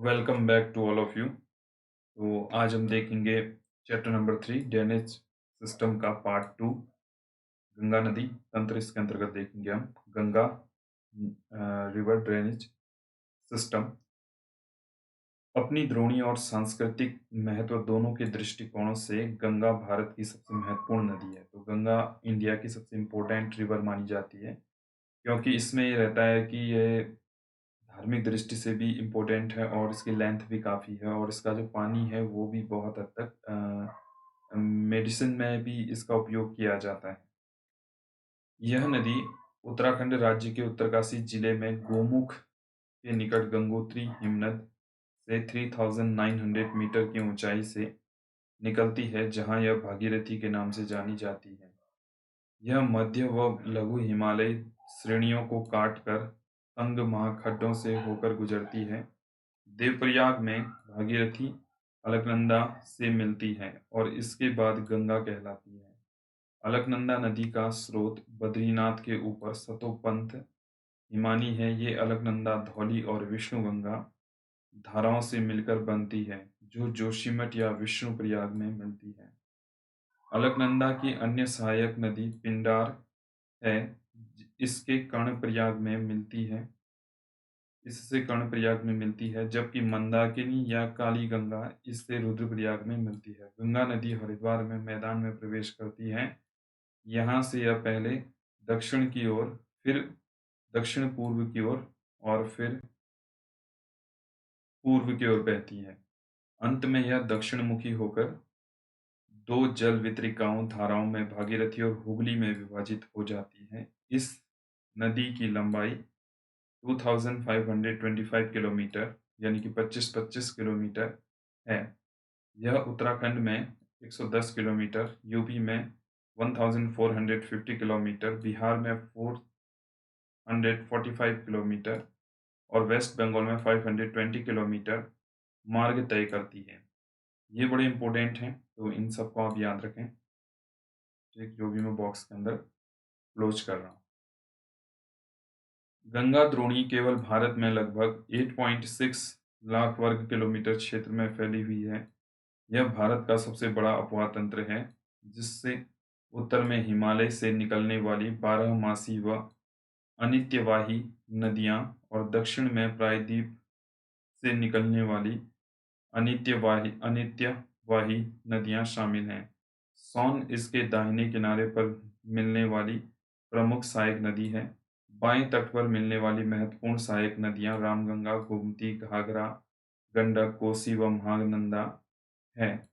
Welcome back to all of you. तो आज हम देखेंगे चैप्टर नंबर 3 ड्रेनेज सिस्टम का पार्ट 2 गंगा नदी तंत्र। इसके अंतर्गत देखेंगे हम गंगा रिवर ड्रेनेज सिस्टम। अपनी द्रोणी और सांस्कृतिक महत्व दोनों के दृष्टिकोणों से गंगा भारत की सबसे महत्वपूर्ण नदी है। तो गंगा इंडिया की सबसे इम्पोर्टेंट रिवर मानी जाती है, क्योंकि इसमें ये रहता है कि ये धार्मिक दृष्टि से भी इम्पोर्टेंट है और इसकी लेंथ भी काफ़ी है और इसका जो पानी है वो भी बहुत हद तक मेडिसिन में भी इसका उपयोग किया जाता है। यह नदी उत्तराखंड राज्य के उत्तरकाशी जिले में गोमुख के निकट गंगोत्री हिमनद से 3900 मीटर की ऊंचाई से निकलती है, जहां यह भागीरथी के नाम से जानी जाती है। यह मध्य व लघु हिमालय श्रेणियों को काटकर तंग महाखड्डों से होकर गुजरती है। देवप्रयाग में भागीरथी अलकनंदा से मिलती है और इसके बाद गंगा कहलाती है। अलकनंदा नदी का स्रोत बद्रीनाथ के ऊपर सतोपंथ हिमानी है। ये अलकनंदा धौली और विष्णुगंगा धाराओं से मिलकर बनती है, जो जोशीमठ या विष्णुप्रयाग में मिलती है। अलकनंदा की अन्य सहायक नदी पिंडार है, इसके कर्णप्रयाग में मिलती है इससे कर्णप्रयाग में मिलती है, जबकि मंदाकिनी या काली गंगा इससे रुद्रप्रयाग में मिलती है। गंगा नदी हरिद्वार में मैदान में प्रवेश करती है। यहाँ से यह पहले दक्षिण की ओर, फिर दक्षिण पूर्व की ओर और फिर पूर्व की ओर बहती है। अंत में यह दक्षिणमुखी होकर दो जल वितरिकाओं धाराओं में भागीरथी और हुगली में विभाजित हो जाती है। इस नदी की लंबाई 2525 किलोमीटर यानी कि 25-25 किलोमीटर है। यह उत्तराखंड में 110 किलोमीटर, यूपी में 1450 किलोमीटर, बिहार में 445 किलोमीटर और वेस्ट बंगाल में 520 किलोमीटर मार्ग तय करती है। ये बड़े इंपॉर्टेंट हैं, तो इन सबको आप याद रखें। ठीक, जो भी मैं बॉक्स के अंदर क्लोज कर रहा हूँ। गंगा द्रोणी केवल भारत में लगभग 8.6 लाख वर्ग किलोमीटर क्षेत्र में फैली हुई है। यह भारत का सबसे बड़ा अपवाह तंत्र है, जिससे उत्तर में हिमालय से निकलने वाली बारहमासी व अनित्यवाही नदियां और दक्षिण में प्रायद्वीप से निकलने वाली अनित्यवाही नदियां शामिल हैं। सोन इसके दाहिने किनारे पर मिलने वाली प्रमुख सहायक नदी है। बाएं तट पर मिलने वाली महत्वपूर्ण सहायक नदियां रामगंगा, गोमती, घाघरा, गंडक, कोसी व महानंदा है।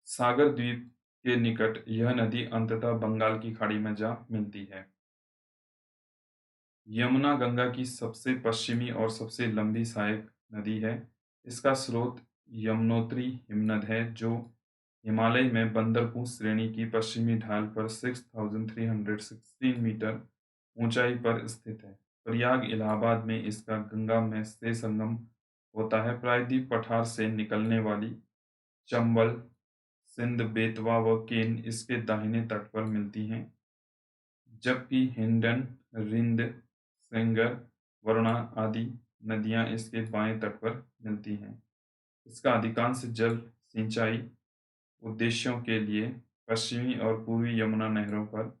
सागर द्वीप के निकट यह नदी अंततः बंगाल की खाड़ी में जा मिलती है। यमुना गंगा की सबसे पश्चिमी और सबसे लंबी सहायक नदी है। इसका स्रोत यमुनोत्री हिमनद है, जो हिमालय में बंदरपुर श्रेणी की पश्चिमी ढाल पर 6316 मीटर ऊंचाई पर स्थित है। प्रयाग इलाहाबाद में इसका गंगा में से संगम होता है। प्रायद्वीप पठार से निकलने वाली चंबल, सिंध, बेतवा व केन इसके दाहिने तट पर मिलती हैं, जबकि हिंडन, रिंद, सेंगर, वरुणा आदि नदियां इसके बाएं तट पर मिलती हैं। इसका अधिकांश जल सिंचाई उद्देश्यों के लिए पश्चिमी और पूर्वी यमुना नहरों पर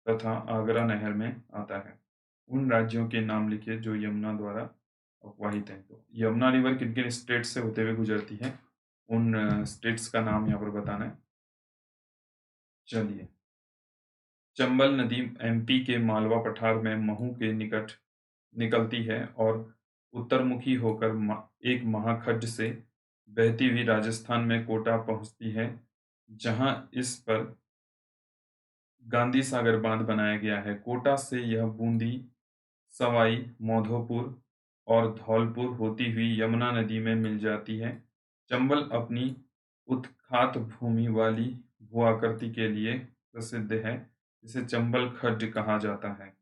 तथा आगरा नहर में आता है। उन राज्यों के नाम लिखिए जो यमुना द्वारा अपवाहित हैं। तो यमुना रिवर किन किन स्टेट से होते हुए गुजरती है, उन स्टेट्स का नाम यहाँ पर बताना है। चलिए, चंबल नदी एमपी के मालवा पठार में महू के निकट निकलती है और उत्तरमुखी होकर एक महाखड्ड से बहती हुई राजस्थान में कोटा पहुंचती है, जहां इस पर गांधी सागर बांध बनाया गया है। कोटा से यह बूंदी, सवाई माधोपुर और धौलपुर होती हुई यमुना नदी में मिल जाती है। चंबल अपनी उत्खात भूमि वाली भूआकृति के लिए प्रसिद्ध है, जिसे चंबल खड्ड कहा जाता है।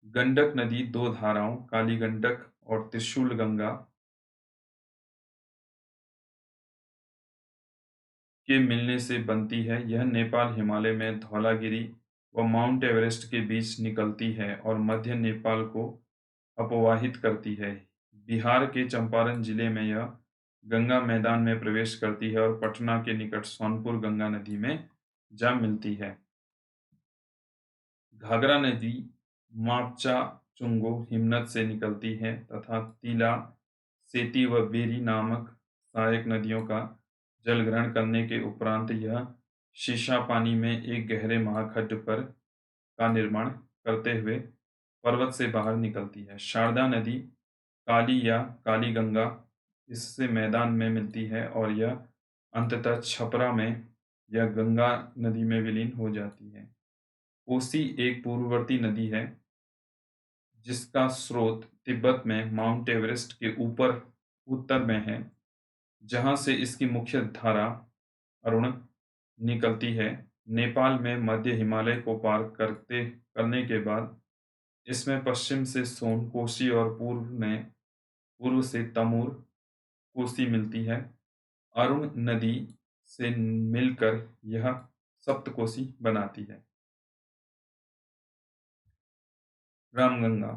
गंडक नदी दो धाराओं काली गंडक और त्रिशूल गंगा के मिलने से बनती है। यह नेपाल हिमालय में धौलागिरी व माउंट एवरेस्ट के बीच निकलती है और मध्य नेपाल को अपवाहित करती है। बिहार के चंपारण जिले में यह गंगा मैदान में प्रवेश करती है और पटना के निकट सोनपुर गंगा नदी में जा मिलती है। घाघरा नदी मापचा चुंगो हिमनद से निकलती है तथा तिला, सेती व बेरी नामक सहायक नदियों का जल ग्रहण करने के उपरांत यह शीशापानी में एक गहरे महाखड्ड पर का निर्माण करते हुए पर्वत से बाहर निकलती है। शारदा नदी काली या काली गंगा इससे मैदान में मिलती है और यह अंततः छपरा में यह गंगा नदी में विलीन हो जाती है। कोसी एक पूर्ववर्ती नदी है जिसका स्रोत तिब्बत में माउंट एवरेस्ट के ऊपर उत्तर में है, जहां से इसकी मुख्य धारा अरुण निकलती है। नेपाल में मध्य हिमालय को पार करने के बाद इसमें पश्चिम से सोन कोसी और पूर्व से तमूर कोसी मिलती है। अरुण नदी से मिलकर यह सप्तकोसी बनाती है। रामगंगा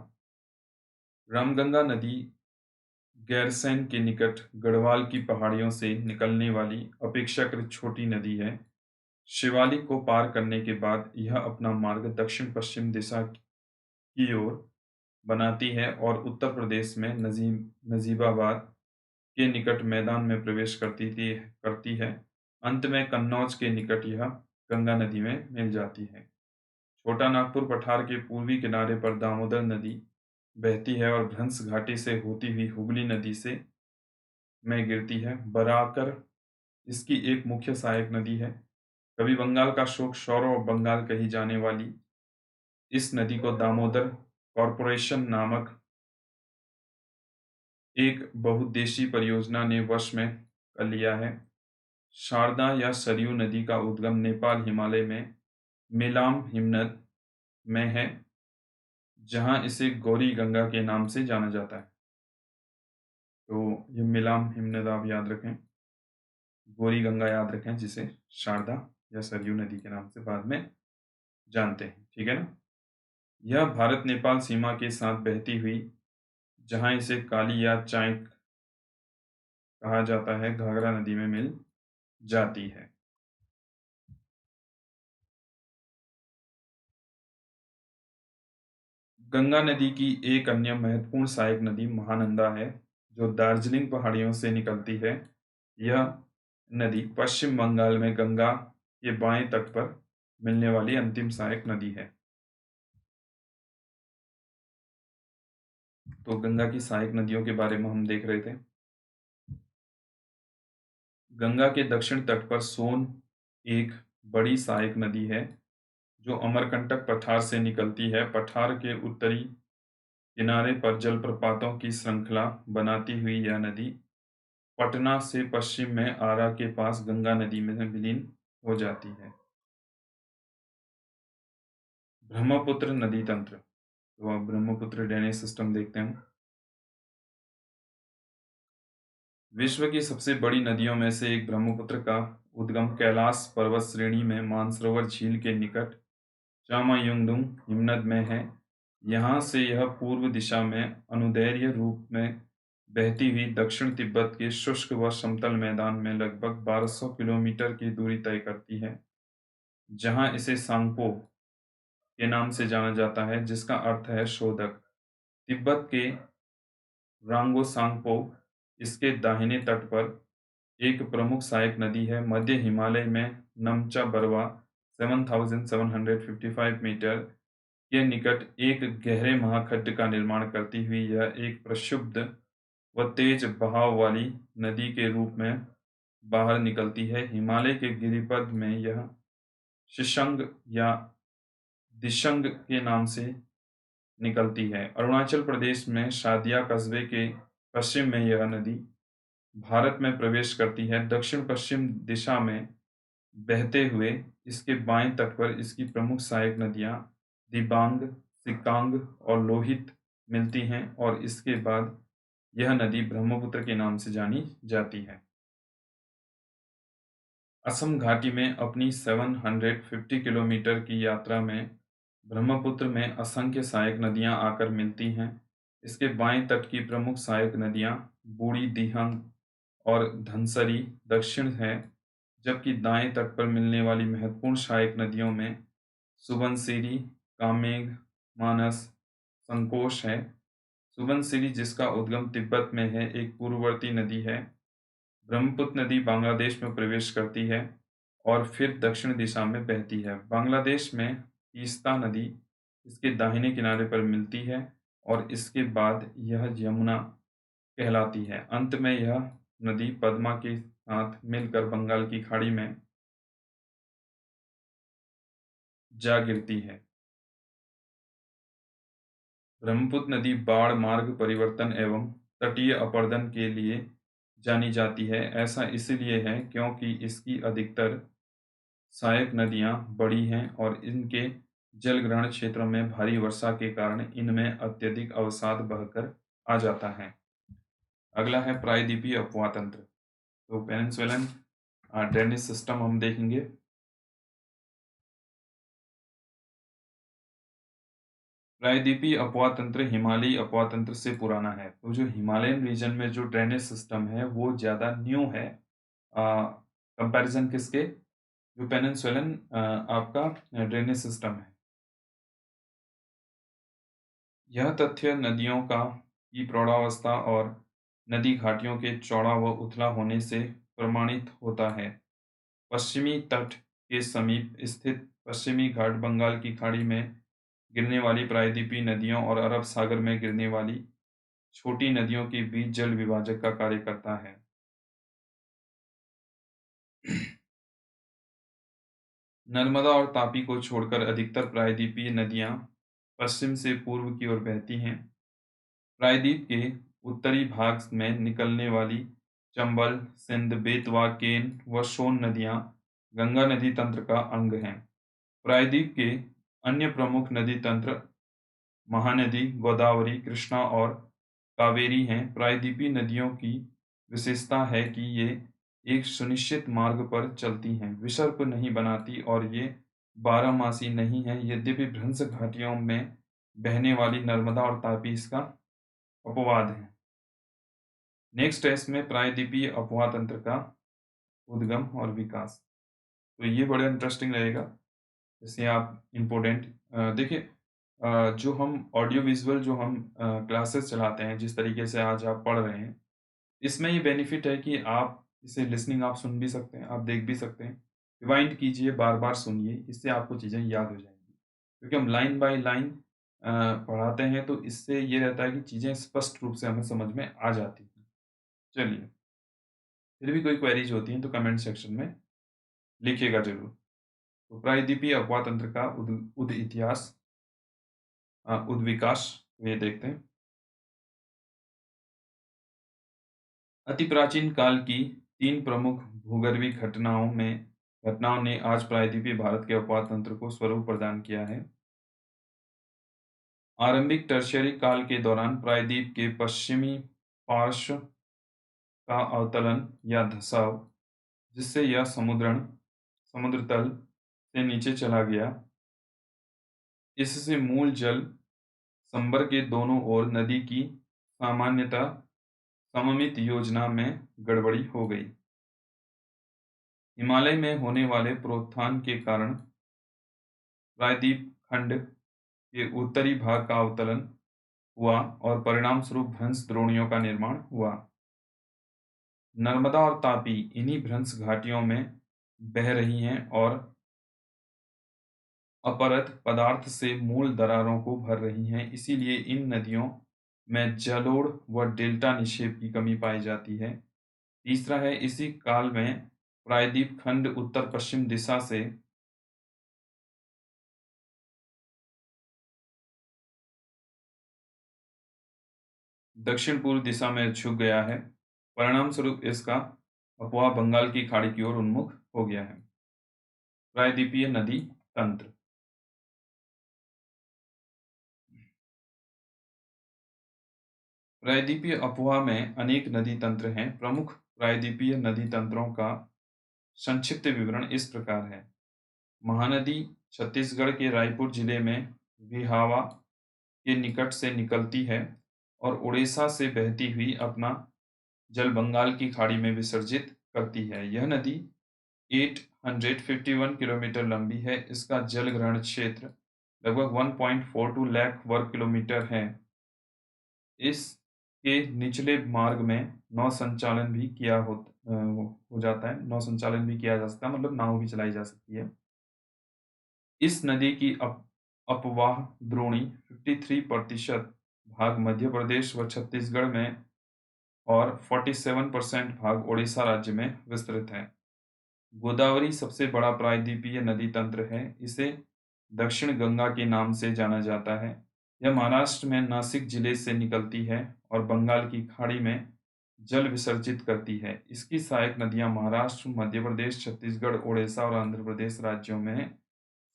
रामगंगा नदी गैरसैंण के निकट गढ़वाल की पहाड़ियों से निकलने वाली अपेक्षाकृत छोटी नदी है। शिवालिक को पार करने के बाद यह अपना मार्ग दक्षिण पश्चिम दिशा की ओर बनाती है और उत्तर प्रदेश में नजीबाबाद के निकट मैदान में प्रवेश करती है। अंत में कन्नौज के निकट यह गंगा नदी में मिल जाती है। छोटा नागपुर पठार के पूर्वी किनारे पर दामोदर नदी बहती है और भ्रंश घाटी से होती हुई हुगली नदी से में गिरती है। बराकर इसकी एक मुख्य सहायक नदी है। कभी बंगाल का शोक सौरव बंगाल कही जाने वाली इस नदी को दामोदर कॉरपोरेशन नामक एक बहुउद्देशीय परियोजना ने वश में कर लिया है। शारदा या सरयू नदी का उद्गम नेपाल हिमालय में मेलाम हिमनद में है, जहां इसे गौरी गंगा के नाम से जाना जाता है। तो ये मिलाम हिमनद आप याद रखें, गौरी गंगा याद रखें, जिसे शारदा या सरयू नदी के नाम से बाद में जानते हैं। ठीक है ना। यह भारत नेपाल सीमा के साथ बहती हुई, जहां इसे काली या चाय कहा जाता है, घाघरा नदी में मिल जाती है। गंगा नदी की एक अन्य महत्वपूर्ण सहायक नदी महानंदा है, जो दार्जिलिंग पहाड़ियों से निकलती है। यह नदी पश्चिम बंगाल में गंगा के बाएं तट पर मिलने वाली अंतिम सहायक नदी है। तो गंगा की सहायक नदियों के बारे में हम देख रहे थे। गंगा के दक्षिण तट पर सोन एक बड़ी सहायक नदी है, जो अमरकंटक पठार से निकलती है। पठार के उत्तरी किनारे पर जलप्रपातों की श्रृंखला बनाती हुई यह नदी पटना से पश्चिम में आरा के पास गंगा नदी में विलीन हो जाती है। ब्रह्मपुत्र नदी तंत्र। तो अब ब्रह्मपुत्र ड्रेनेज सिस्टम देखते हैं। विश्व की सबसे बड़ी नदियों में से एक ब्रह्मपुत्र का उद्गम कैलाश पर्वत श्रेणी में मानसरोवर झील के निकट चामायुंगडुंग हिमनद में है। यहाँ से यह पूर्व दिशा में अनुदैर्ध्य रूप में बहती हुई दक्षिण तिब्बत के शुष्क व समतल मैदान में लगभग 1200 किलोमीटर की दूरी तय करती है, जहाँ इसे सांगपो के नाम से जाना जाता है, जिसका अर्थ है शोधक। तिब्बत के रांगो सांगपो इसके दाहिने तट पर एक प्रमुख सहायक नदी है। मध्य हिमालय में नमचा बरवा 7755 मीटर के निकट एक गहरे महाखड्ड का निर्माण करती हुई यह एक प्रक्षुब्ध व तेज बहाव वाली नदी के रूप में बाहर निकलती है। हिमालय के गिरिपद में यह शिशंग या दिशंग के नाम से निकलती है। अरुणाचल प्रदेश में शादिया कस्बे के पश्चिम में यह नदी भारत में प्रवेश करती है। दक्षिण पश्चिम दिशा में बहते हुए इसके बाएं तट पर इसकी प्रमुख सहायक नदियां दिबांग, सिकांग और लोहित मिलती हैं और इसके बाद यह नदी ब्रह्मपुत्र के नाम से जानी जाती है। असम घाटी में अपनी 750 किलोमीटर की यात्रा में ब्रह्मपुत्र में असंख्य सहायक नदियां आकर मिलती हैं। इसके बाएं तट की प्रमुख सहायक नदियां बूढ़ी दिहंग और धनसरी दक्षिण है, जबकि दाएं तट पर मिलने वाली महत्वपूर्ण सहायक नदियों में सुबनसिरी, कामेंग, मानस, संकोश है। सुबनसिरी, जिसका उद्गम तिब्बत में है, एक पूर्ववर्ती नदी है। ब्रह्मपुत्र नदी बांग्लादेश में प्रवेश करती है और फिर दक्षिण दिशा में बहती है। बांग्लादेश में तीस्ता नदी इसके दाहिने किनारे पर मिलती है और इसके बाद यह यमुना कहलाती है। अंत में यह नदी पद्मा के साथ मिलकर बंगाल की खाड़ी में जा गिरती है। ब्रह्मपुत्र नदी बाढ़, मार्ग परिवर्तन एवं तटीय अपरदन के लिए जानी जाती है। ऐसा इसलिए है क्योंकि इसकी अधिकतर सहायक नदियां बड़ी हैं और इनके जलग्रहण क्षेत्रों में भारी वर्षा के कारण इनमें अत्यधिक अवसाद बहकर आ जाता है। अगला है प्रायद्वीपीय अपवाह तंत्र। तो पेनिनसुलन ड्रेनेज सिस्टम हम देखेंगे। प्रायद्वीपीय अपवाह तंत्र हिमालयी अपवाह तंत्र से पुराना है। तो जो हिमालयन रीजन में जो ड्रेनेज सिस्टम है वो ज़्यादा न्यू है कंपैरिजन किसके, जो पेनिनसुलन आपका ड्रेनेज सिस्टम है। यह तथ्य नदियों का की प्रौढ़ावस्था और नदी घाटियों के चौड़ा व उथला होने से प्रमाणित होता है। पश्चिमी तट के समीप स्थित पश्चिमी घाट बंगाल की खाड़ी में गिरने वाली प्रायद्वीपीय नदियों और अरब सागर में गिरने वाली छोटी नदियों के बीच जल विभाजक का कार्य करता है। नर्मदा और तापी को छोड़कर अधिकतर प्रायद्वीपीय नदियां पश्चिम से पूर्व की ओर बहती हैं। प्रायद्वीप के उत्तरी भाग में निकलने वाली चंबल, सिंध, बेतवा, केन व सोन नदियां गंगा नदी तंत्र का अंग हैं। प्रायद्वीप के अन्य प्रमुख नदी तंत्र महानदी, गोदावरी, कृष्णा और कावेरी हैं। प्रायद्वीपीय नदियों की विशेषता है कि ये एक सुनिश्चित मार्ग पर चलती हैं, विसर्प नहीं बनाती और ये बारहमासी नहीं है। यद्यपि भ्रंश घाटियों में बहने वाली नर्मदा और तापी इसका अपवाद है। नेक्स्ट है इसमें प्रायद्वीपीय अपवाह तंत्र का उद्गम और विकास। तो ये बड़ा इंटरेस्टिंग रहेगा। जैसे आप इम्पोर्टेंट देखिए, जो हम ऑडियो विजुअल जो हम क्लासेस चलाते हैं, जिस तरीके से आज आप पढ़ रहे हैं, इसमें ये बेनिफिट है कि आप इसे लिसनिंग आप सुन भी सकते हैं, आप देख भी सकते हैं। रिवाइंड कीजिए, बार-बार सुनिए, इससे आपको चीज़ें याद हो जाएँगी। क्योंकि हम लाइन बाय लाइन पढ़ाते हैं, तो इससे ये रहता है कि चीज़ें स्पष्ट रूप से हमें समझ में आ जाती हैं। चलिए, फिर भी कोई क्वेरीज़ होती हैं तो कमेंट सेक्शन में लिखिएगा ज़रूर। तो प्रायद्वीपीय अपवाह तंत्र का उद इतिहास, उद्विकास ये देखते हैं। अति प्राचीन काल की 3 प्रमुख भूगर्भीय घटनाओं ने आज प्रायद्वीपीय भारत के अपवाह तंत्र को स्वरूप प्रदान किया है। आरंभिक टर्शियरी काल के दौरान प्रायद्वीप के पश्चिमी पार्श्व का अवतलन या धँसाव, जिससे यह समुद्र तल से नीचे चला गया। इससे मूल जल संबर के दोनों ओर नदी की सामान्यतः सममित योजना में गड़बड़ी हो गई। हिमालय में होने वाले प्रोत्थान के कारण प्रायद्वीप खंड के उत्तरी भाग का अवतरण हुआ और परिणाम स्वरूप भ्रंश द्रोणियों का निर्माण हुआ। नर्मदा और तापी इन्हीं भ्रंश घाटियों में बह रही हैं और अपरत पदार्थ से मूल दरारों को भर रही हैं। इसीलिए इन नदियों में जलोढ़ व डेल्टा निक्षेप की कमी पाई जाती है। तीसरा है, इसी काल में प्रायद्वीप खंड उत्तर पश्चिम दिशा से दक्षिण पूर्व दिशा में झुक गया है। परिणाम स्वरूप इसका अपवाह बंगाल की खाड़ी की ओर उन्मुख हो गया है। प्रायद्वीपीय नदी तंत्र। प्रायद्वीपीय अपवाह में अनेक नदी तंत्र हैं। प्रमुख प्रायद्वीपीय नदी तंत्रों का संक्षिप्त विवरण इस प्रकार है। महानदी छत्तीसगढ़ के रायपुर जिले में विहावा के निकट से निकलती है। और उड़ीसा से बहती हुई अपना जल बंगाल की खाड़ी में विसर्जित करती है। यह नदी 851 किलोमीटर लंबी है। इसका जल ग्रहण क्षेत्र लगभग 1.42 लाख वर्ग किलोमीटर है। इसके निचले मार्ग में नौ संचालन भी हो जाता है। नौ संचालन भी किया जा सकता है, मतलब नाव भी चलाई जा सकती है। इस नदी की अपवाह द्रोणी 53% भाग मध्य प्रदेश व छत्तीसगढ़ में और 47% भाग ओडिशा राज्य में विस्तृत है। गोदावरी सबसे बड़ा प्रायद्वीपीय नदी तंत्र है। इसे दक्षिण गंगा के नाम से जाना जाता है। यह महाराष्ट्र में नासिक जिले से निकलती है और बंगाल की खाड़ी में जल विसर्जित करती है। इसकी सहायक नदियां महाराष्ट्र, मध्य प्रदेश, छत्तीसगढ़, ओडिशा और आंध्र प्रदेश राज्यों में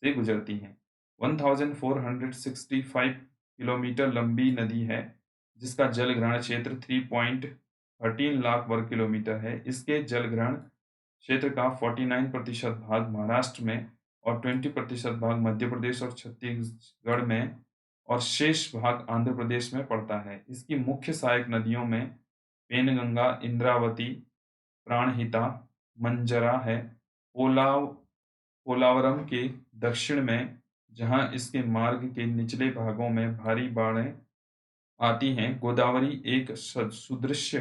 से गुजरती हैं। 1465 किलोमीटर लंबी नदी है, जिसका जल ग्रहण क्षेत्र 3.13 लाख वर्ग किलोमीटर है। इसके जल ग्रहण क्षेत्र का 49% भाग महाराष्ट्र में और 20% भाग मध्य प्रदेश और छत्तीसगढ़ में और शेष भाग आंध्र प्रदेश में पड़ता है। इसकी मुख्य सहायक नदियों में पेनगंगा, इंद्रावती, प्राणहिता, मंजरा है। पोलाव पोलावरम के दक्षिण में, जहां इसके मार्ग के निचले भागों में भारी बाढ़ें आती हैं, गोदावरी एक सुदृश्य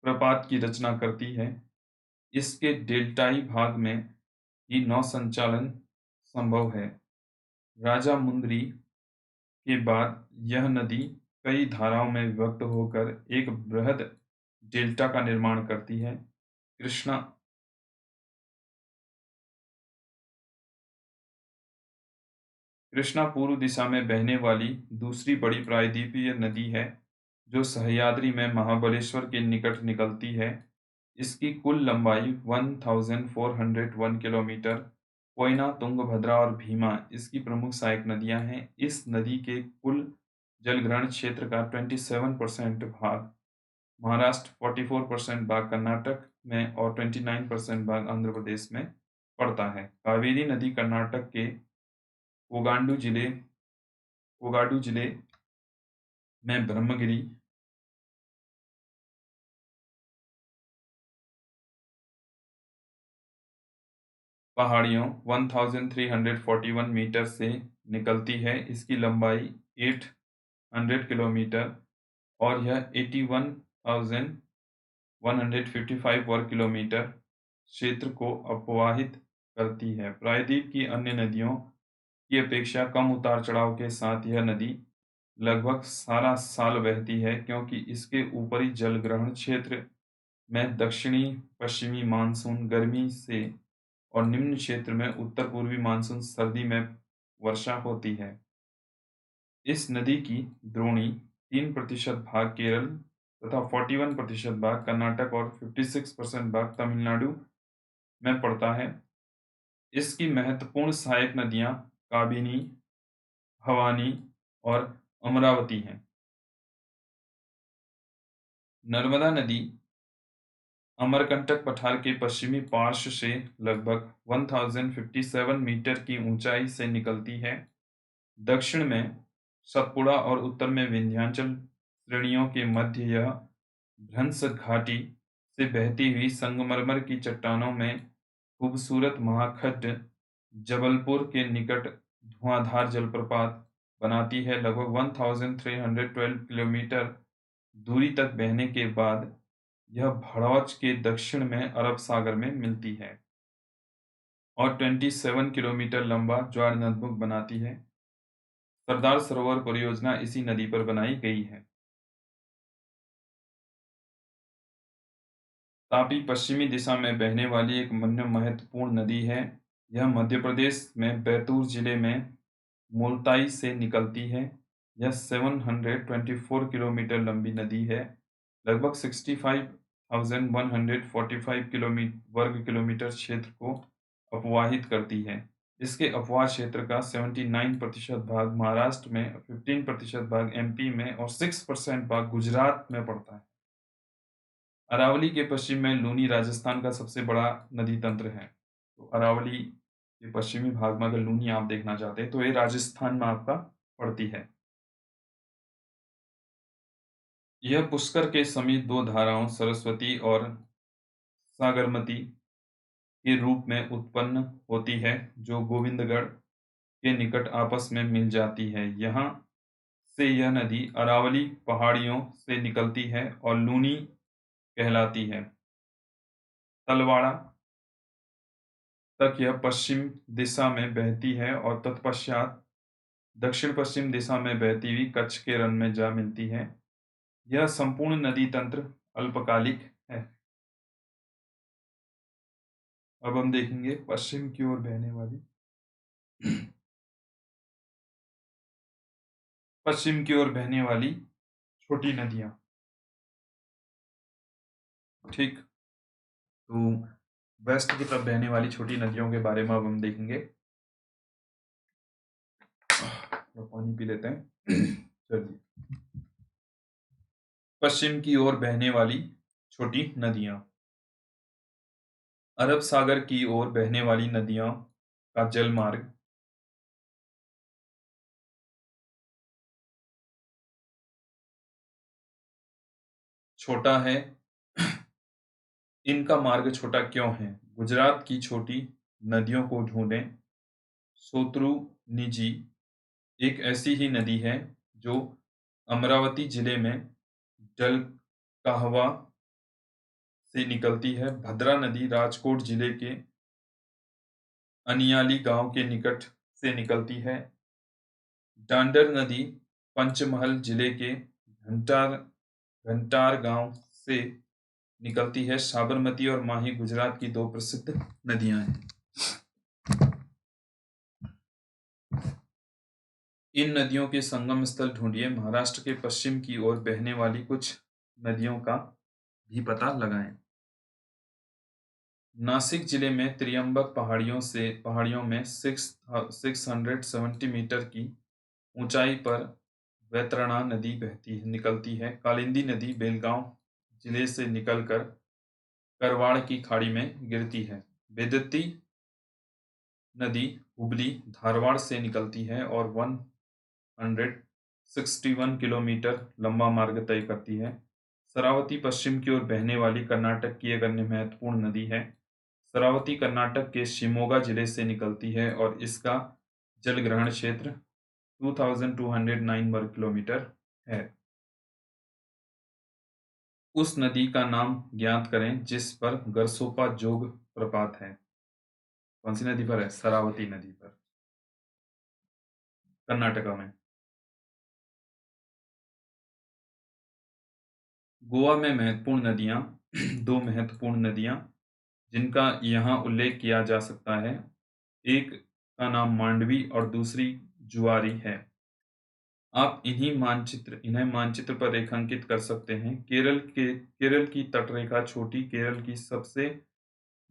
प्रपात की रचना करती है। इसके डेल्टाई भाग में ही नौ संचालन संभव है। राजामुंद्री के बाद यह नदी कई धाराओं में विभक्त होकर एक बृहद डेल्टा का निर्माण करती है। कृष्णा कृष्णा पूर्व दिशा में बहने वाली दूसरी बड़ी प्रायद्वीपीय नदी है, जो सह्याद्री में महाबलेश्वर के निकट निकलती है। इसकी कुल लंबाई 1401 किलोमीटर। कोयना, तुंगभद्रा और भीमा इसकी प्रमुख सहायक नदियां हैं। इस नदी के कुल जलग्रहण क्षेत्र का 27% भाग महाराष्ट्र, 44% भाग कर्नाटक में और 29% भाग आंध्र प्रदेश में पड़ता है। कावेरी नदी कर्नाटक के कोगांडू जिले कोगाडू जिले में ब्रह्मगिरी पहाड़ियों 1341 मीटर से निकलती है। इसकी लंबाई 800 किलोमीटर और यह 81,155 वर्ग किलोमीटर क्षेत्र को अपवाहित करती है। प्रायद्वीप की अन्य नदियों की अपेक्षा कम उतार चढ़ाव के साथ यह नदी लगभग सारा साल बहती है, क्योंकि इसके ऊपरी जल ग्रहण क्षेत्र में दक्षिणी पश्चिमी मानसून गर्मी से और निम्न क्षेत्र में उत्तर पूर्वी मानसून सर्दी में वर्षा होती है। इस नदी की द्रोणी 3% भाग केरल तथा 41% भाग कर्नाटक और 56% भाग तमिलनाडु में पड़ता है। इसकी महत्वपूर्ण सहायक नदियां काबिनी, भवानी और अमरावती हैं। नर्मदा नदी अमरकंटक पठार के पश्चिमी पार्श्व से लगभग 1057 मीटर की ऊंचाई से निकलती है। दक्षिण में सतपुड़ा और उत्तर में विंध्याचल श्रेणियों के मध्य यह भ्रंश घाटी से बहती हुई संगमरमर की चट्टानों में खूबसूरत महाखड्ड जबलपुर के निकट धुआंधार जलप्रपात बनाती है। लगभग 1312 किलोमीटर दूरी तक बहने के बाद यह भड़ौच के दक्षिण में अरब सागर में मिलती है और 27 किलोमीटर लंबा ज्वारनदमुख बनाती है। सरदार सरोवर परियोजना इसी नदी पर बनाई गई है। तापी पश्चिमी दिशा में बहने वाली एक अन्य महत्वपूर्ण नदी है। यह मध्य प्रदेश में बैतूल जिले में मुल्ताई से निकलती है। यह 724 किलोमीटर लंबी नदी है। लगभग 65,145 वर्ग किलोमीटर क्षेत्र को अपवाहित करती है। इसके अपवाह क्षेत्र का 79% भाग महाराष्ट्र में, 15% भाग एमपी में और 6% भाग गुजरात में पड़ता है। अरावली के पश्चिम में लूनी राजस्थान का सबसे बड़ा नदी तंत्र है। तो अरावली के पश्चिमी भाग में अगर लूनी आप देखना चाहते हैं तो ये राजस्थान में आपका पड़ती है। यह पुष्कर के समीप दो धाराओं सरस्वती और सागरमती के रूप में उत्पन्न होती है, जो गोविंदगढ़ के निकट आपस में मिल जाती है। यहाँ से यह नदी अरावली पहाड़ियों से निकलती है और लूनी कहलाती है। तलवाड़ा तक यह पश्चिम दिशा में बहती है और तत्पश्चात दक्षिण पश्चिम दिशा में बहती हुई कच्छ के रन में जा मिलती है। यह संपूर्ण नदी तंत्र अल्पकालिक है। अब हम देखेंगे पश्चिम की ओर बहने वाली छोटी नदियां। ठीक, तो वेस्ट की तरफ बहने वाली छोटी नदियों के बारे में अब हम देखेंगे। तो पानी पी लेते हैं। चलिए, पश्चिम की ओर बहने वाली छोटी नदियां। अरब सागर की ओर बहने वाली नदियों का जल मार्ग छोटा है। इनका मार्ग छोटा क्यों है? गुजरात की छोटी नदियों को ढूंढें। शोत्रुनिजी एक ऐसी ही नदी है जो अमरावती जिले में डलकाहवा से निकलती है। भद्रा नदी राजकोट जिले के अनियाली गांव के निकट से निकलती है। डांडर नदी पंचमहल जिले के घंटार गांव से निकलती है। साबरमती और माही गुजरात की दो प्रसिद्ध नदियां हैं। इन नदियों के संगम स्थल ढूंढिए। महाराष्ट्र के पश्चिम की ओर बहने वाली कुछ नदियों का भी पता लगाएं। नासिक जिले में त्रियंबक पहाड़ियों में 670 मीटर की ऊंचाई पर वैतरणा नदी निकलती है। कालिंदी नदी बेलगांव जिले से निकलकर करवाड़ की खाड़ी में गिरती है। बेदती नदी हुबली धारवाड़ से निकलती है और 161 किलोमीटर लंबा मार्ग तय करती है। शरावती पश्चिम की ओर बहने वाली कर्नाटक की एक अन्य महत्वपूर्ण नदी है। शरावती कर्नाटक के शिमोगा जिले से निकलती है और इसका जलग्रहण क्षेत्र 2209 वर्ग किलोमीटर है। उस नदी का नाम ज्ञात करें जिस पर गरसोपा जोग प्रपात है। कौन सी नदी पर है? शरावती नदी पर, कर्नाटका में। गोवा में महत्वपूर्ण नदियां दो महत्वपूर्ण नदियां जिनका यहाँ उल्लेख किया जा सकता है, एक का नाम मांडवी और दूसरी जुआरी है। आप इन्हें मानचित्र पर रेखांकित कर सकते हैं। केरल की तटरेखा छोटी केरल की सबसे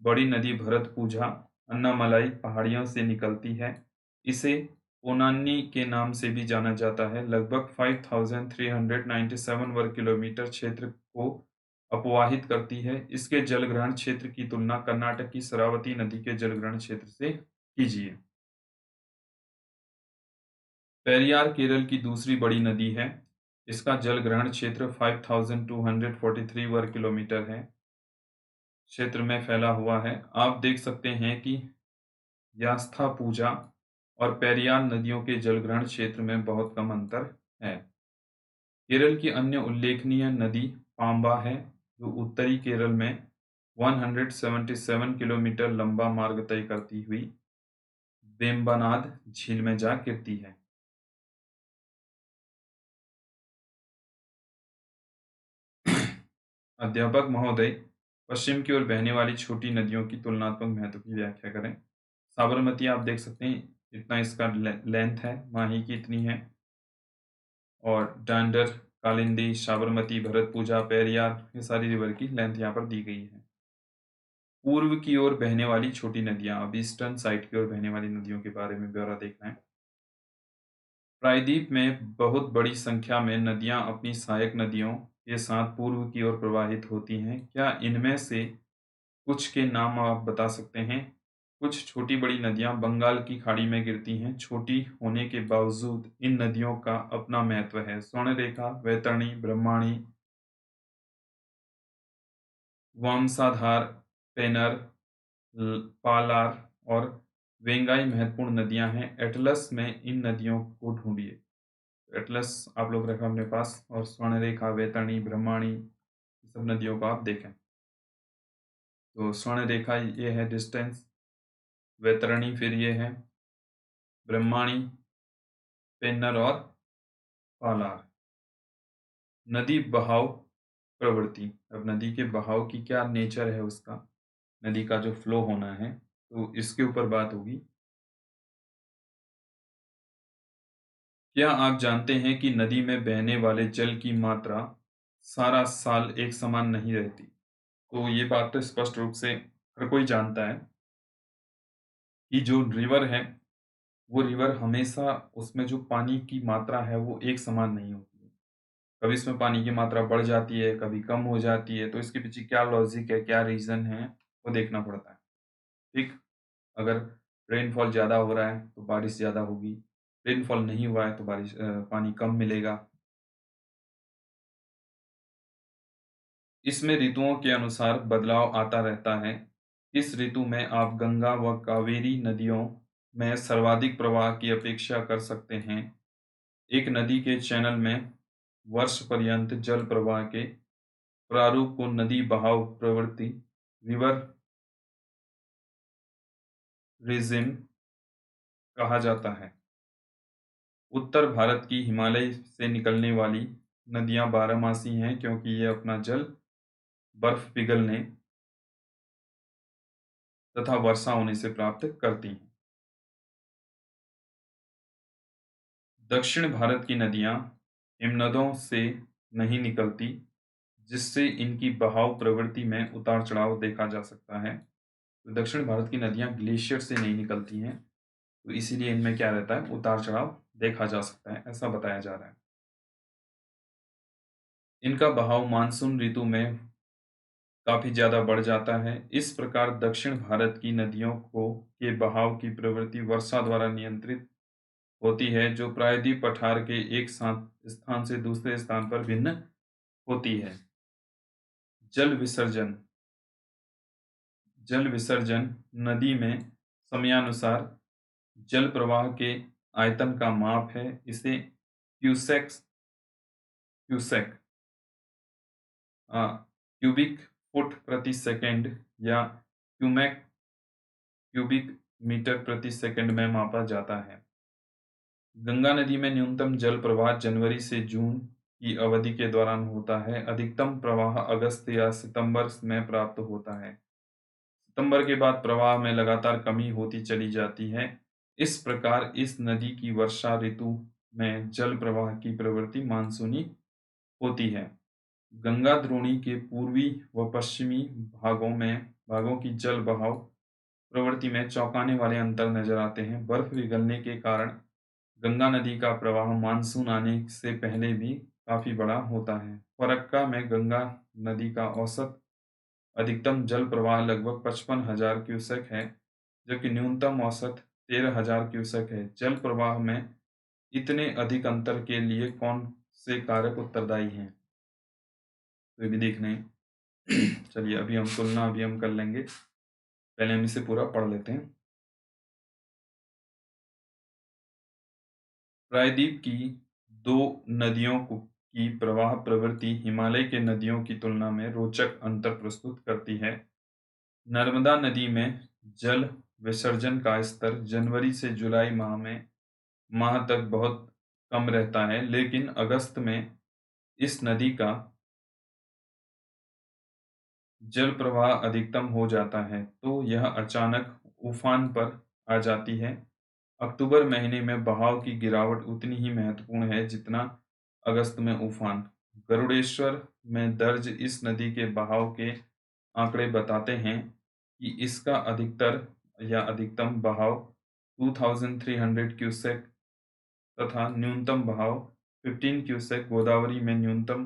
बड़ी नदी भरतपुझा अन्नामलाई पहाड़ियों से निकलती है। इसे पोन्नानी के नाम से भी जाना जाता है। लगभग 5397 वर्ग किलोमीटर क्षेत्र को अपवाहित करती है। इसके जलग्रहण क्षेत्र की तुलना कर्नाटक की शरावती नदी के जलग्रहण क्षेत्र से कीजिए। पेरियार केरल की दूसरी बड़ी नदी है। इसका जलग्रहण क्षेत्र 5243 वर्ग किलोमीटर है क्षेत्र में फैला हुआ है। आप देख सकते हैं कि यास्था पूजा और पेरियार नदियों के जलग्रहण क्षेत्र में बहुत कम अंतर है। केरल की अन्य उल्लेखनीय नदी पांबा है, जो उत्तरी केरल में 177 किलोमीटर लंबा मार्ग तय करती हुई वेम्बनाड झील में जा गिरती है। अध्यापक महोदय, पश्चिम की ओर बहने वाली छोटी नदियों की तुलनात्मक महत्व की व्याख्या करें। साबरमती आप देख सकते हैं, इतना इसका लेंथ है। माही की इतनी है। और डांडर, कालिंदी, साबरमती, भरतपुझा, पेरियार, ये सारी रिवर की लेंथ यहाँ पर दी गई है। पूर्व की ओर बहने वाली छोटी नदियां। अब ईस्टर्न साइड की ओर बहने वाली नदियों के बारे में ब्यौरा देखना है। प्रायद्वीप में बहुत बड़ी संख्या में नदियां अपनी सहायक नदियों के साथ पूर्व की ओर प्रवाहित होती हैं। क्या इनमें से कुछ के नाम आप बता सकते हैं? कुछ छोटी बड़ी नदियां बंगाल की खाड़ी में गिरती हैं। छोटी होने के बावजूद इन नदियों का अपना महत्व है। स्वर्णरेखा, वैतरणी, ब्रह्मणी, वामसाधार, पेनर, पालार और वेंगाई महत्वपूर्ण नदियां हैं। एटलस में इन नदियों को ढूंढिए। एटलस आप लोग रखा अपने पास, और स्वर्णरेखा, वैतरणी, ब्रह्मणी, सब नदियों को आप देखें। तो स्वर्णरेखा ये है डिस्टेंस, वैतरणी फिर ये है, ब्रह्मणी, पेन्नर और पालार। नदी बहाव प्रवृत्ति, अब नदी के बहाव की क्या नेचर है उसका, नदी का जो फ्लो होना है, तो इसके ऊपर बात होगी। क्या आप जानते हैं कि नदी में बहने वाले जल की मात्रा सारा साल एक समान नहीं रहती? तो ये बात तो स्पष्ट रूप से हर कोई जानता है कि जो रिवर है, वो रिवर हमेशा उसमें जो पानी की मात्रा है वो एक समान नहीं होती है। कभी इसमें पानी की मात्रा बढ़ जाती है, कभी कम हो जाती है, तो इसके पीछे क्या लॉजिक है, क्या रीज़न है, वो देखना पड़ता है। ठीक? अगर रेनफॉल ज़्यादा हो रहा है, तो बारिश ज़्यादा होगी, रेनफॉल नहीं हुआ है, तो पानी कम मिलेगा। इसमें ऋतुओं के अनुसार बदलाव आता रहता है। इस ऋतु में आप गंगा व कावेरी नदियों में सर्वाधिक प्रवाह की अपेक्षा कर सकते हैं। एक नदी के चैनल में वर्ष पर्यंत जल प्रवाह के प्रारूप को नदी बहाव प्रवृत्ति, रिवर रिजिम कहा जाता है। उत्तर भारत की हिमालय से निकलने वाली नदियां बारहमासी हैं, क्योंकि ये अपना जल बर्फ पिघलने तथा वर्षा होने से प्राप्त करती हैं। दक्षिण भारत की नदियां हिमनदों से नहीं निकलती, जिससे इनकी बहाव प्रवृत्ति में उतार चढ़ाव देखा जा सकता है। तो दक्षिण भारत की नदियां ग्लेशियर से नहीं निकलती हैं, तो इसीलिए इनमें क्या रहता है, उतार चढ़ाव देखा जा सकता है, ऐसा बताया जा रहा है। इनका बहाव मानसून ऋतु में काफी ज्यादा बढ़ जाता है। इस प्रकार दक्षिण भारत की नदियों को के बहाव की प्रवृत्ति वर्षा द्वारा नियंत्रित होती है, जो प्रायद्वीप पठार के एक स्थान से दूसरे स्थान पर भिन्न होती है। जल विसर्जन, जल विसर्जन नदी में समयानुसार जल प्रवाह के आयतन का माप है। इसे क्यूसेक, क्यूबिक फुट प्रति सेकंड या क्यूबिक मीटर प्रति सेकंड में मापा जाता है। गंगा नदी में न्यूनतम जल प्रवाह जनवरी से जून की अवधि के दौरान होता है। अधिकतम प्रवाह अगस्त या सितंबर में प्राप्त होता है। सितंबर के बाद प्रवाह में लगातार कमी होती चली जाती है। इस प्रकार इस नदी की वर्षा ऋतु में जल प्रवाह की प्रवृत्ति मानसूनी होती है। गंगा द्रोणी के पूर्वी व पश्चिमी भागों की जल बहाव प्रवृत्ति में चौंकाने वाले अंतर नजर आते हैं। बर्फ पिघलने के कारण गंगा नदी का प्रवाह मानसून आने से पहले भी काफी बड़ा होता है। फरक्का में गंगा नदी का औसत अधिकतम जल प्रवाह लगभग 55,000 क्यूसेक है, जबकि न्यूनतम औसत 13,000 क्यूसेक है। जल प्रवाह में इतने अधिक अंतर के लिए कौन से कारक उत्तरदायी हैं, तो ये भी देखना है। चलिए अभी हम तुलना अभी हम कर लेंगे, पहले हम इसे पूरा पढ़ लेते हैं। प्रायद्वीप की दो नदियों की प्रवाह प्रवृत्ति हिमालय के नदियों की तुलना में रोचक अंतर प्रस्तुत करती है। नर्मदा नदी में जल विसर्जन का स्तर जनवरी से जुलाई माह तक बहुत कम रहता है, लेकिन अगस्त में इस नदी का जल प्रवाह अधिकतम हो जाता है, तो यह अचानक उफान पर आ जाती है। अक्टूबर महीने में बहाव की गिरावट उतनी ही महत्वपूर्ण है जितना अगस्त में उफान। गरुड़ेश्वर में दर्ज इस नदी के बहाव के आंकड़े बताते हैं कि इसका अधिकतर या अधिकतम बहाव 2300 क्यूसेक तथा न्यूनतम बहाव 15 क्यूसेक गोदावरी में न्यूनतम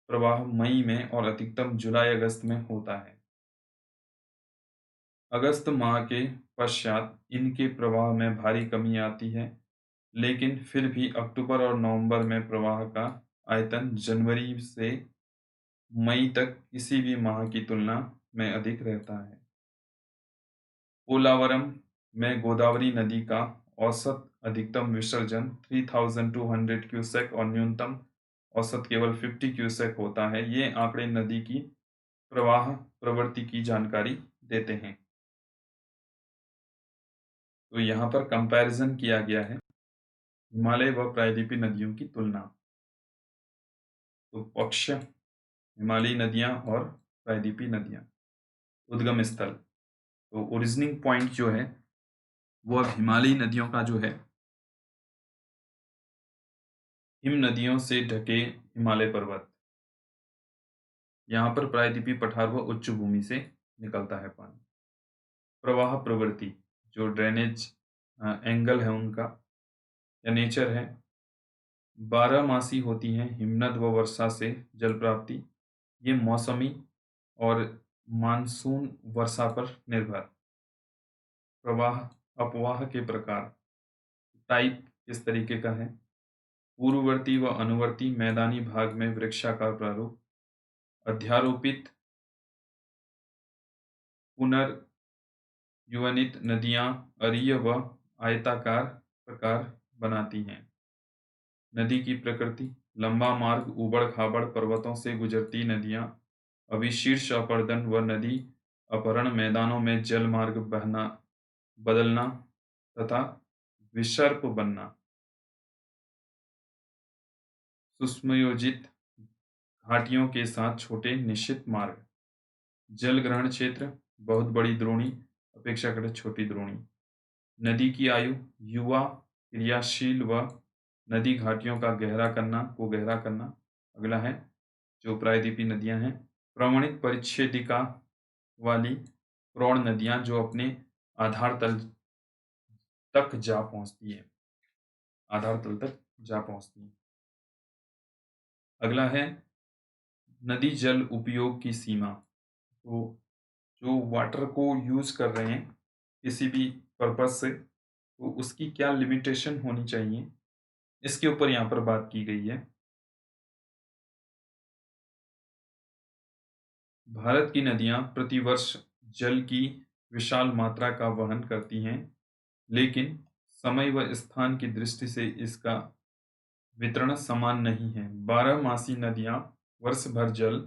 प्रवाह मई में और अधिकतम जुलाई अगस्त में होता है। अगस्त माह के पश्चात इनके प्रवाह में भारी कमी आती है, लेकिन फिर भी अक्टूबर और नवंबर में प्रवाह का आयतन जनवरी से मई तक किसी भी माह की तुलना में अधिक रहता है। पोलावरम में गोदावरी नदी का औसत अधिकतम विसर्जन 3200 क्यूसेक और न्यूनतम औसत केवल 50 क्यूसेक होता है। ये आंकड़े नदी की प्रवाह प्रवृत्ति की जानकारी देते हैं। तो यहाँ पर कंपैरिजन किया गया है हिमालय व प्रायद्वीपीय नदियों की तुलना। तो पक्ष हिमालयी नदियां और प्रायद्वीपीय नदियां। उद्गम स्थल, तो ओरिजिनिंग पॉइंट जो है वो अब हिमालयी नदियों का जो है हिम नदियों से ढके हिमालय पर्वत। यहाँ पर प्रायद्वीपीय पठार व उच्च भूमि से निकलता है पानी। प्रवाह प्रवृत्ति, जो ड्रेनेज एंगल है उनका या नेचर है, 12 मासी होती हैं हिमनद व वर्षा से जल प्राप्ति। ये मौसमी और मानसून वर्षा पर निर्भर। प्रवाह अपवाह के प्रकार, टाइप किस तरीके का है, पूर्ववर्ती व अनुवर्ती मैदानी भाग में वृक्षाकार प्रारूप, अध्यारोपित पुनर्युवनित नदियां अरीय व आयताकार प्रकार बनाती हैं। नदी की प्रकृति, लंबा मार्ग, ऊबड़ खाबड़ पर्वतों से गुजरती नदियां, अभिशीर्ष अपर्दन व नदी अपहरण, मैदानों में जल मार्ग बहना बदलना तथा विसर्प बनना। सुषमयोजित घाटियों के साथ छोटे निश्चित मार्ग। जल ग्रहण क्षेत्र, बहुत बड़ी द्रोणी अपेक्षाकृत छोटी द्रोणी। नदी की आयु, युवा, क्रियाशील व नदी घाटियों का गहरा करना। अगला है जो प्रायद्वीपीय नदियां हैं, प्रमाणित परिच्छेदिका वाली प्रौढ़ नदियां जो अपने आधार तल तक जा पहुंचती है, आधार तल तक जा पहुंचती है। अगला है नदी जल उपयोग की सीमा। तो जो वाटर को यूज कर रहे हैं किसी भी पर्पज से, तो उसकी क्या लिमिटेशन होनी चाहिए, इसके ऊपर यहाँ पर बात की गई है। भारत की नदियां प्रतिवर्ष जल की विशाल मात्रा का वहन करती हैं, लेकिन समय व स्थान की दृष्टि से इसका वितरण समान नहीं है। 12 मासी नदियां वर्ष भर जल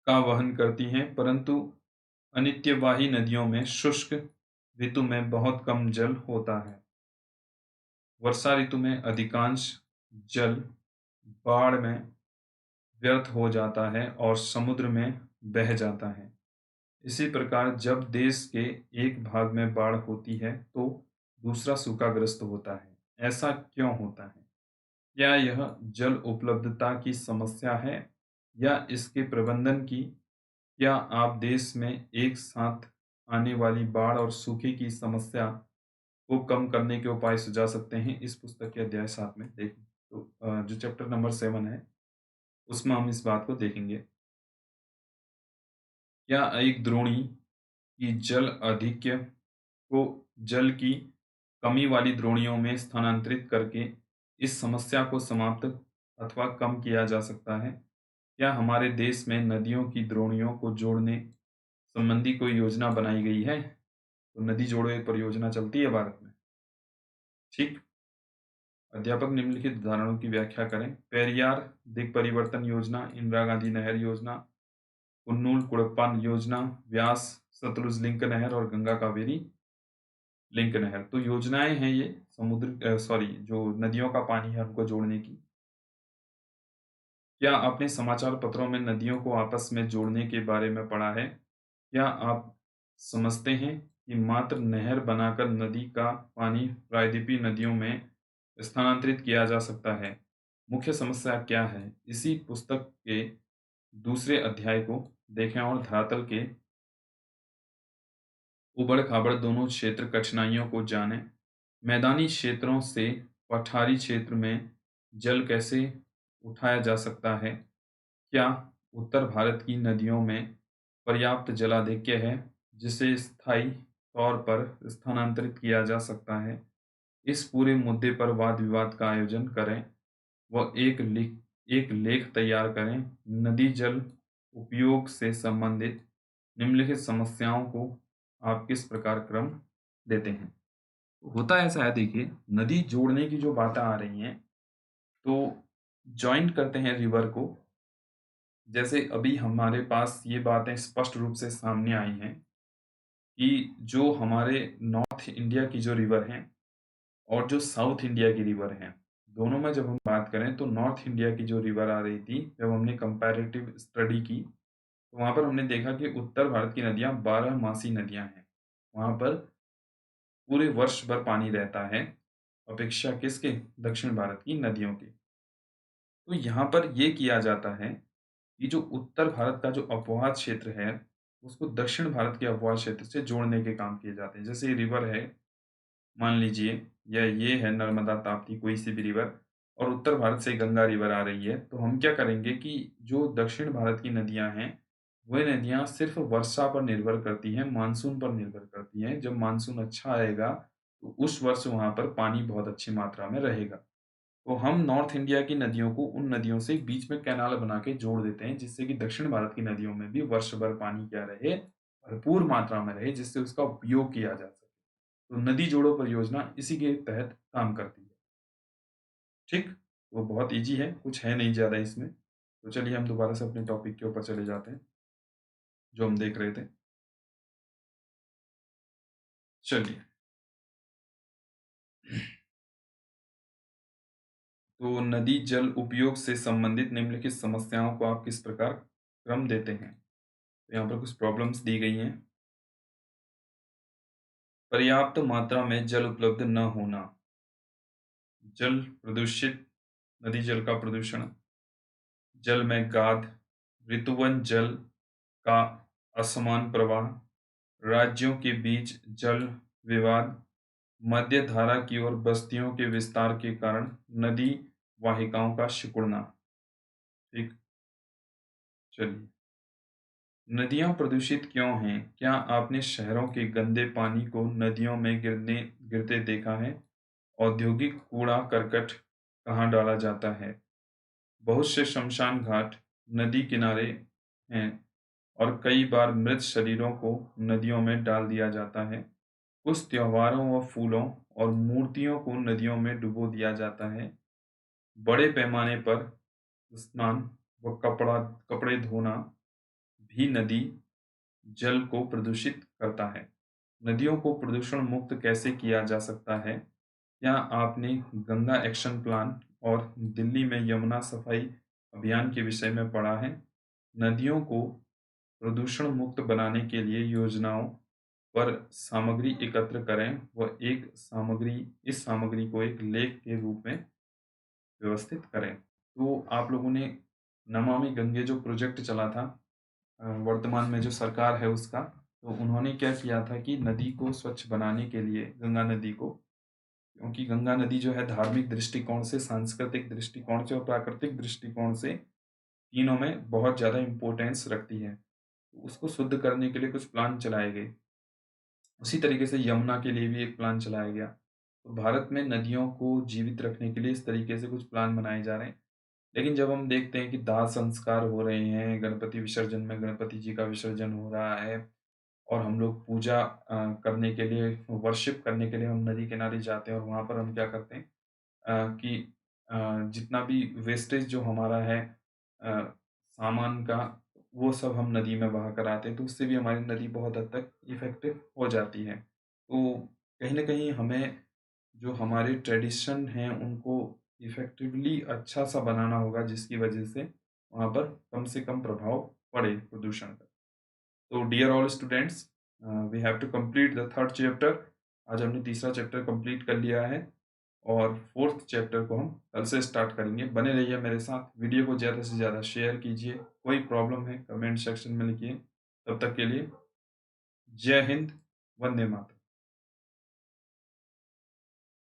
का वहन करती हैं, परंतु अनित्यवाही नदियों में शुष्क ऋतु में बहुत कम जल होता है। वर्षा ऋतु में अधिकांश जल बाढ़ में व्यर्थ हो जाता है और समुद्र में बह जाता है। इसी प्रकार जब देश के एक भाग में बाढ़ होती है तो दूसरा सूखाग्रस्त होता है। ऐसा क्यों होता है? क्या यह जल उपलब्धता की समस्या है या इसके प्रबंधन की? क्या आप देश में एक साथ आने वाली बाढ़ और सूखे की समस्या को कम करने के उपाय सुझा सकते हैं? इस पुस्तक के अध्याय 7 में देखें। तो जो चैप्टर नंबर 7 है उसमें हम इस बात को देखेंगे। क्या एक द्रोणी की जल आधिक्य को जल की कमी वाली द्रोणियों में स्थानांतरित करके इस समस्या को समाप्त अथवा कम किया जा सकता है? क्या हमारे देश में नदियों की द्रोणियों को जोड़ने संबंधी कोई योजना बनाई गई है? तो नदी जोड़ो एक परियोजना चलती है भारत में। ठीक। अध्यापक निम्नलिखित उदाहरणों की व्याख्या करें। पेरियार दिक् परिवर्तन योजना, इंदिरा गांधी नहर योजना, कुन्नूर कुड़प्पा योजना, व्यास सतलुज लिंक नहर और गंगा कावेरी लिंक नहर। तो योजनाएं हैं ये जो नदियों का पानी है उनको जोड़ने की। क्या आपने समाचार पत्रों में नदियों को आपस में जोड़ने के बारे में पढ़ा है? क्या आप समझते हैं कि मात्र नहर बनाकर नदी का पानी प्रायद्वीपीय नदियों में स्थानांतरित किया जा सकता है? मुख्य समस्या क्या है? इसी पुस्तक के दूसरे अध्याय को देखें और धरातल के उबड़-खाबड़ दोनों क्षेत्र कठिनाइयों को जानें। मैदानी क्षेत्रों से पठारी क्षेत्र में जल कैसे उठाया जा सकता है? क्या उत्तर भारत की नदियों में पर्याप्त जलाधिक्य है जिसे स्थायी तौर पर स्थानांतरित किया जा सकता है? इस पूरे मुद्दे पर वाद विवाद का आयोजन करें व एक लेख तैयार करें। नदी जल उपयोग से संबंधित निम्नलिखित समस्याओं को आप किस प्रकार क्रम देते हैं। होता ऐसा है, देखिए नदी जोड़ने की जो बातें आ रही हैं, तो जॉइंट करते हैं रिवर को। जैसे अभी हमारे पास ये बातें स्पष्ट रूप से सामने आई हैं कि जो हमारे नॉर्थ इंडिया की जो रिवर हैं और जो साउथ इंडिया की रिवर हैं, दोनों में जब हम बात करें तो नॉर्थ इंडिया की जो रिवर आ रही थी, जब हमने कंपैरेटिव स्टडी की, तो वहाँ पर हमने देखा कि उत्तर भारत की नदियाँ 12 मासी नदियाँ हैं। वहाँ पर पूरे वर्ष भर पानी रहता है, अपेक्षा किसके? दक्षिण भारत की नदियों के। तो यहाँ पर ये किया जाता है कि जो उत्तर भारत का जो अपवाह क्षेत्र है, उसको दक्षिण भारत के अपवाह क्षेत्र से जोड़ने के काम किए जाते हैं। जैसे ये रिवर है, मान लीजिए, या ये है नर्मदा, ताप्ती, कोई सी भी रिवर, और उत्तर भारत से गंगा रिवर आ रही है, तो हम क्या करेंगे कि जो दक्षिण भारत की नदियाँ हैं, वह नदियाँ सिर्फ़ वर्षा पर निर्भर करती हैं, मानसून पर निर्भर करती हैं। जब मानसून अच्छा आएगा, तो उस वर्ष वहाँ पर पानी बहुत अच्छी मात्रा में रहेगा। तो हम नॉर्थ इंडिया की नदियों को उन नदियों से बीच में कैनाल बना के जोड़ देते हैं, जिससे कि दक्षिण भारत की नदियों में भी वर्ष भर पानी क्या रहे? भरपूर मात्रा में रहे, जिससे उसका उपयोग किया जा सके। तो नदी जोड़ो परियोजना इसी के तहत काम करती है। ठीक? वो बहुत ईज़ी है, कुछ है नहीं ज़्यादा इसमें। तो चलिए हम दोबारा से अपने टॉपिक के ऊपर चले जाते हैं, जो हम देख रहे थे। चलिए, तो नदी जल उपयोग से संबंधित निम्नलिखित समस्याओं को आप किस प्रकार क्रम देते हैं? तो यहाँ पर कुछ प्रॉब्लम्स दी गई हैं। पर्याप्त मात्रा में जल उपलब्ध न होना, जल प्रदूषित, नदी जल का प्रदूषण, जल में गाद, ऋतुवन जल का असमान प्रवाह, राज्यों के बीच जल विवाद, मध्य धारा की ओर बस्तियों के विस्तार के कारण नदी वाहिकाओं का सिकुड़ना। ठीक, चलिए। नदियां प्रदूषित क्यों हैं? क्या आपने शहरों के गंदे पानी को नदियों में गिरते देखा है? औद्योगिक कूड़ा करकट कहाँ डाला जाता है? बहुत से शमशान घाट नदी किनारे हैं और कई बार मृत शरीरों को नदियों में डाल दिया जाता है। कुछ त्योहारों व फूलों और मूर्तियों को नदियों में डुबो दिया जाता है। बड़े पैमाने पर स्नान व कपड़े धोना भी नदी जल को प्रदूषित करता है। नदियों को प्रदूषण मुक्त कैसे किया जा सकता है? क्या आपने गंगा एक्शन प्लान और दिल्ली में यमुना सफाई अभियान के विषय में पढ़ा है? नदियों को प्रदूषण मुक्त बनाने के लिए योजनाओं पर सामग्री एकत्र करें व इस सामग्री को एक लेख के रूप में व्यवस्थित करें। तो आप लोगों ने नमामि गंगे जो प्रोजेक्ट चला था, वर्तमान में जो सरकार है उसका, तो उन्होंने क्या किया था कि नदी को स्वच्छ बनाने के लिए, गंगा नदी को, क्योंकि गंगा नदी जो है धार्मिक दृष्टिकोण से, सांस्कृतिक दृष्टिकोण से और प्राकृतिक दृष्टिकोण से, तीनों में बहुत ज़्यादा इम्पोर्टेंस रखती है। तो उसको शुद्ध करने के लिए कुछ प्लान चलाए गए। उसी तरीके से यमुना के लिए भी एक प्लान चलाया गया। तो भारत में नदियों को जीवित रखने के लिए इस तरीके से कुछ प्लान बनाए जा रहे हैं। लेकिन जब हम देखते हैं कि दाह संस्कार हो रहे हैं, गणपति विसर्जन में गणपति जी का विसर्जन हो रहा है और हम लोग पूजा करने के लिए, वर्शिप करने के लिए हम नदी किनारे जाते हैं और वहाँ पर हम क्या करते हैं कि जितना भी वेस्टेज जो हमारा है सामान का, वो सब हम नदी में बहा कर आते हैं, तो उससे भी हमारी नदी बहुत हद तक इफ़ेक्टिव हो जाती है। तो कहीं न कहीं हमें जो हमारे ट्रेडिशन हैं, उनको इफ़ेक्टिवली अच्छा-सा बनाना होगा, जिसकी वजह से वहाँ पर कम से कम प्रभाव पड़े प्रदूषण का। तो dear all students, we have to complete the third chapter. आज हमने तीसरा चैप्टर कंप्लीट कर लिया है और फोर्थ चैप्टर को हम कल से स्टार्ट करेंगे। बने रहिए मेरे साथ, वीडियो को ज़्यादा से ज़्यादा शेयर कीजिए। कोई प्रॉब्लम है कमेंट सेक्शन में लिखिए। तब तक के लिए जय हिंद, वंदे मातरम।